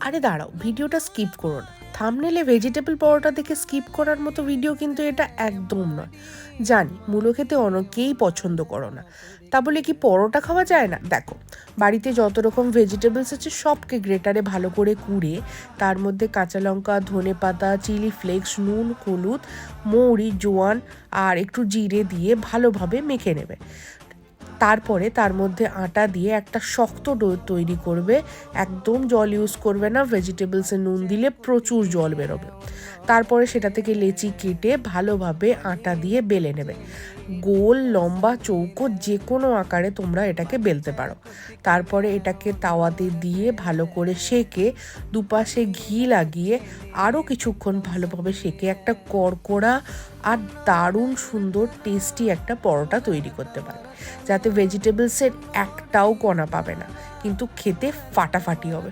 আরে দাঁড়াও, ভিডিওটা স্কিপ করো না। থাম্বনেলে ভেজিটেবল পরোটা দেখে স্কিপ করার মতো ভিডিও কিন্তু এটা একদম নয়। জানি মূলো খেতে অনেকেই পছন্দ করো না, তা বলে কি পরোটা খাওয়া যায় না? দেখো, বাড়িতে যত রকম ভেজিটেবলস আছে সবকে গ্রেটারে ভালো করে কুড়ে তার মধ্যে কাঁচা লঙ্কা, ধনে পাতা, চিলি ফ্লেক্স, নুন, হলুদ, মৌরি, জোয়ান আর একটু জিরে দিয়ে ভালোভাবে মেখে নেবে। তারপরে তার মধ্যে আটা দিয়ে একটা শক্ত ডো তৈরি করবে। একদম জল ইউজ করবে না, ভেজিটেবলসে নুন দিলে প্রচুর জল বেরোবে। তারপরে সেটা থেকে লেচি কেটে ভালোভাবে আটা দিয়ে বেলে নেবে। গোল, লম্বা, চৌকো যে কোনো আকারে তোমরা এটাকে বেলতে পারো। তারপরে এটাকে তাওয়াতে দিয়ে ভালো করে সেঁকে দুপাশে ঘি লাগিয়ে আরও কিছুক্ষণ ভালোভাবে সেঁকে একটা কড়কড়া আর দারুণ সুন্দর টেস্টি একটা পরোটা তৈরি করতে পারবে, যাতে ভেজিটেবলসের একটাও কণা পাবে না, কিন্তু খেতে ফাটাফাটি হবে।